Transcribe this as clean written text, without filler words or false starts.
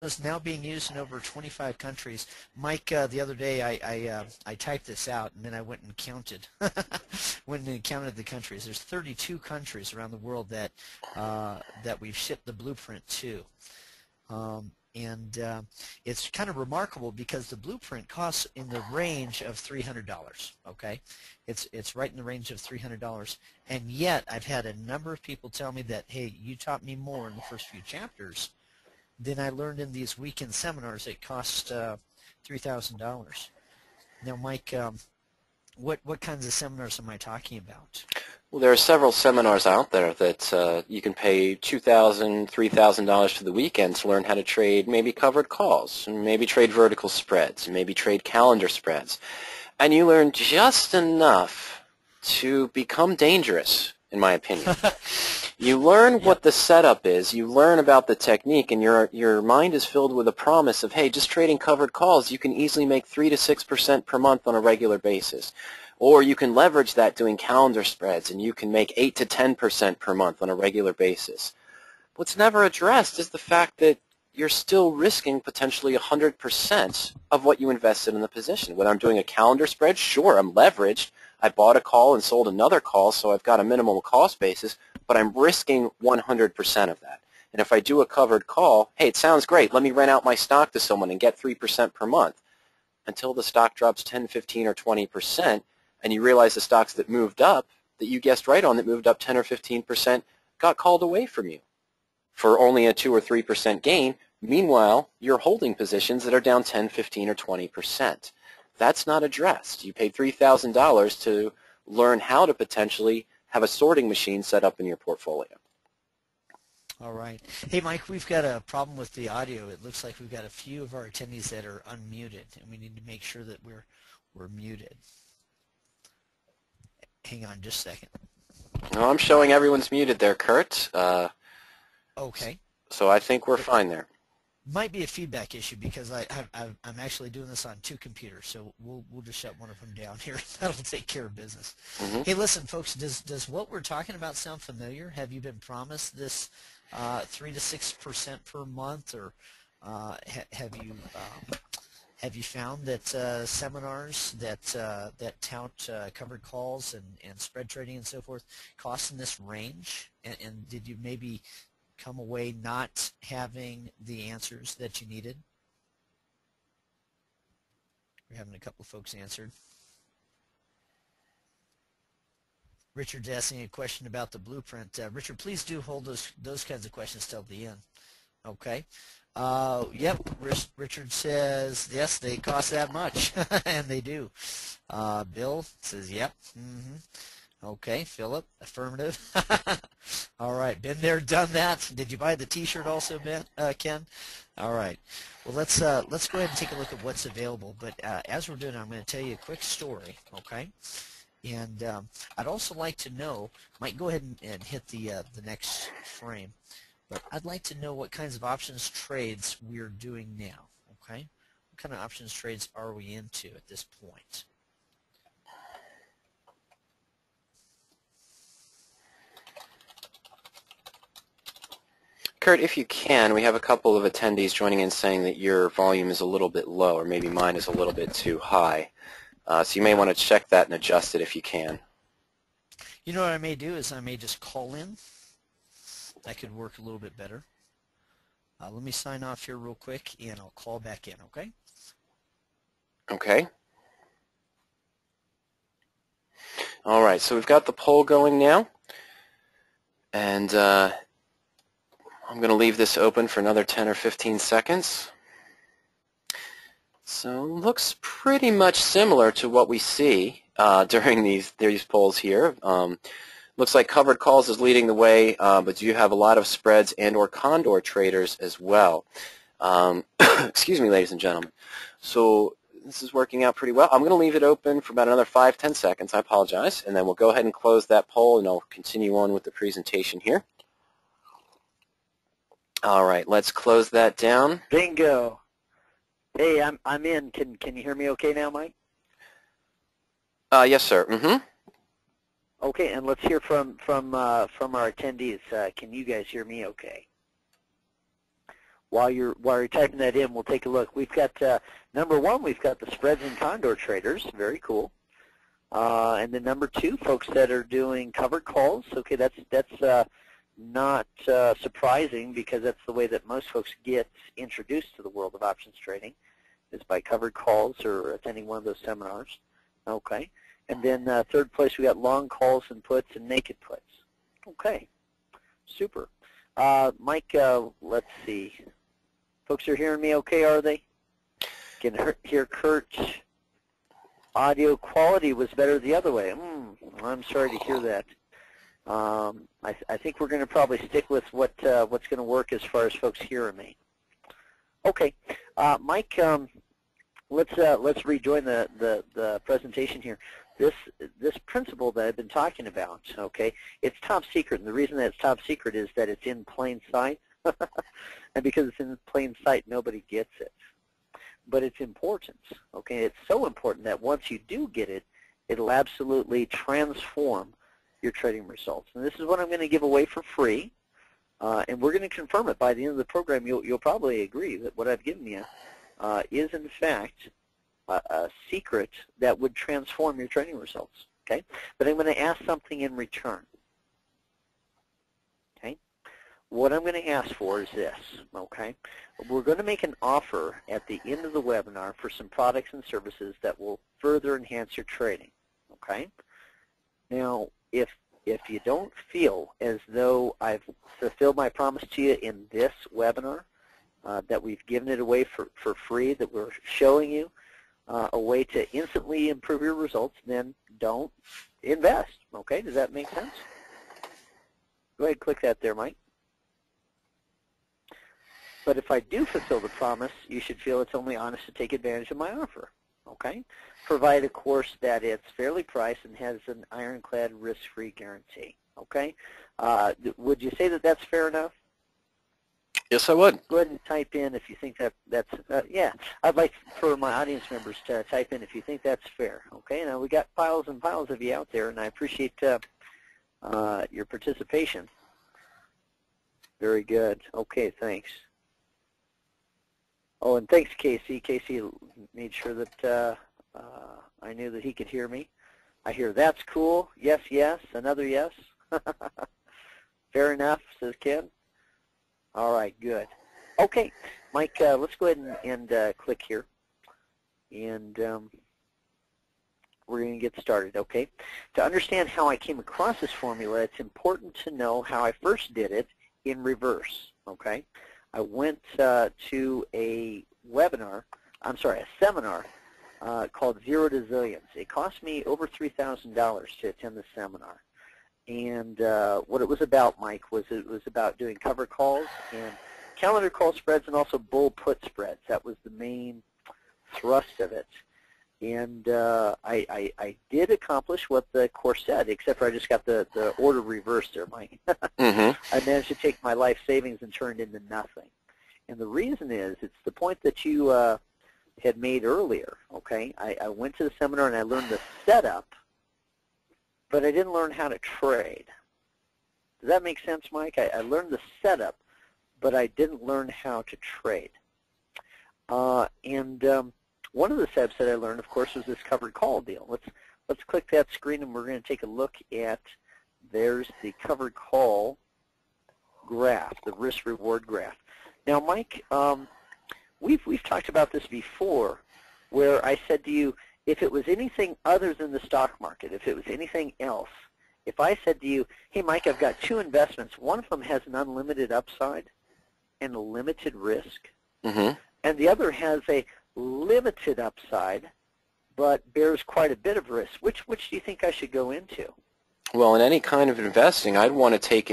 is now being used in over 25 countries. Mike, the other day I typed this out and then I went and counted. Went and counted the countries. There's 32 countries around the world that that we've shipped the blueprint to. It's kind of remarkable because the blueprint costs in the range of $300. Okay, it's right in the range of $300, and yet I've had a number of people tell me that, hey, you taught me more in the first few chapters than I learned in these weekend seminars. It cost $3,000. Now, Mike, what kinds of seminars am I talking about? Well, there are several seminars out there that you can pay $2,000, $3,000 for the weekend to learn how to trade maybe covered calls, maybe trade vertical spreads, maybe trade calendar spreads. And you learn just enough to become dangerous, in my opinion. You learn what the setup is, you learn about the technique, and your mind is filled with a promise of, hey, just trading covered calls, you can easily make 3 to 6% per month on a regular basis. Or you can leverage that doing calendar spreads, and you can make 8 to 10% per month on a regular basis. What's never addressed is the fact that you're still risking potentially 100% of what you invested in the position. When I'm doing a calendar spread, sure, I'm leveraged. I bought a call and sold another call, so I've got a minimal cost basis, but I'm risking 100% of that. And if I do a covered call, hey, it sounds great. Let me rent out my stock to someone and get 3% per month. Until the stock drops 10, 15, or 20%, and you realize the stocks that moved up, that you guessed right on, that moved up 10 or 15%, got called away from you for only a 2 or 3% gain. Meanwhile, you're holding positions that are down 10, 15, or 20%. That's not addressed. You paid $3,000 to learn how to potentially have a sorting machine set up in your portfolio. All right. Hey, Mike, we've got a problem with the audio. It looks like we've got a few of our attendees that are unmuted, and we need to make sure that we're muted. Hang on just a second. No, I'm showing everyone's muted there, Kurt. Okay. So I think we're fine there. Might be a feedback issue because I'm actually doing this on 2 computers, so we'll just shut one of them down here. That'll take care of business. Mm-hmm. Hey, listen, folks, does what we're talking about sound familiar? Have you been promised this 3 to 6% per month, or have you found that seminars that tout covered calls and spread trading and so forth cost in this range? And did you maybe come away not having the answers that you needed? We're having a couple of folks answered. Richard's asking a question about the blueprint. Richard, please do hold those kinds of questions till the end. Okay. Yep, Richard says, yes, they cost that much, and they do. Bill says, yep. Okay, Philip, affirmative. All right, been there, done that. Did you buy the T-shirt also, Ken? All right. Well, let's go ahead and take a look at what's available. But as we're doing, I'm going to tell you a quick story, okay? And I'd also like to know, Mike, go ahead and hit the next frame. But I'd like to know what kinds of options trades we're doing now, okay? What kind of options trades are we into at this point? Kurt, if you can, we have a couple of attendees joining in saying that your volume is a little bit low, or maybe mine is a little bit too high. So you may want to check that and adjust it if you can. You know what I may do is I may just call in. That could work a little bit better. Let me sign off here real quick, and I'll call back in, okay? Okay. All right, so we've got the poll going now. And I'm going to leave this open for another 10 or 15 seconds. So it looks pretty much similar to what we see during these polls here. Looks like covered calls is leading the way, but you have a lot of spreads and or condor traders as well. Excuse me, ladies and gentlemen. So this is working out pretty well. I'm going to leave it open for about another 5-10 seconds. I apologize. And then we'll go ahead and close that poll, and I'll continue on with the presentation here. All right, let's close that down. Bingo. Hey, I'm in. Can you hear me okay now, Mike? Yes, sir. Mm-hmm. Okay, and let's hear from our attendees. Can you guys hear me okay? while you're typing that in, we'll take a look. We've got number one. We've got the spreads and condor traders. Very cool. And then number two, folks that are doing covered calls. Okay, that's not surprising because that's the way that most folks get introduced to the world of options trading, is by covered calls or attending one of those seminars. Okay. And then third place, we got long calls and puts and naked puts. Okay. Super. Mike, let's see. Folks are hearing me okay, are they? Can hear Kurt. Audio quality was better the other way. I'm sorry to hear that. I think we're going to probably stick with what's going to work as far as folks hearing me. Okay, Mike, let's rejoin the presentation here. This principle that I've been talking about, okay, it's top secret, and the reason that it's top secret is that it's in plain sight, and because it's in plain sight, nobody gets it. But it's important, okay? It's so important that once you do get it, it'll absolutely transform your trading results. And this is what I'm going to give away for free, and we're going to confirm it by the end of the program. You'll probably agree that what I've given you is, in fact, a secret that would transform your trading results, okay? But I'm going to ask something in return, okay? What I'm going to ask for is this, okay? We're going to make an offer at the end of the webinar for some products and services that will further enhance your trading, okay? Now, if you don't feel as though I've fulfilled my promise to you in this webinar, that we've given it away for free, that we're showing you a way to instantly improve your results, then don't invest, okay? Does that make sense? Go ahead and click that there, Mike. But if I do fulfill the promise, you should feel it's only honest to take advantage of my offer, okay? Provide a course that it's fairly priced and has an ironclad risk-free guarantee, okay? Would you say that that's fair enough? Yes, I would. Go ahead and type in if you think that's, yeah. I'd like for my audience members to type in if you think that's fair, okay? Now, we got piles and piles of you out there, and I appreciate your participation. Very good. Okay, thanks. Oh, and thanks, Casey. Casey made sure that I knew that he could hear me. I hear that's cool. Yes, yes. Another yes. Fair enough, says Ken. All right, good. Okay, Mike, let's go ahead and click here. And we're going to get started, okay? To understand how I came across this formula, it's important to know how I first did it in reverse, okay? I went to a seminar called Zero to Zillions. It cost me over $3,000 to attend the seminar. And what it was about, Mike, was it was about doing cover calls and calendar call spreads and also bull put spreads. That was the main thrust of it. And I did accomplish what the course said, except for I just got the order reversed there, Mike. I managed to take my life savings and turn it into nothing. And the reason is, it's the point that you had made earlier, okay? I went to the seminar and I learned the setup, but I didn't learn how to trade. Does that make sense, Mike? I learned the setup, but I didn't learn how to trade. One of the steps that I learned, of course, was this covered call deal. Let's click that screen, and we're going to take a look at, there's the covered call graph, the risk-reward graph. Now, Mike, we've talked about this before, where I said to you, if it was anything other than the stock market, if it was anything else, if I said to you, hey, Mike, I've got two investments. One of them has an unlimited upside and a limited risk, and the other has a limited upside but bears quite a bit of risk. Which do you think I should go into? Well, in any kind of investing, I'd want to take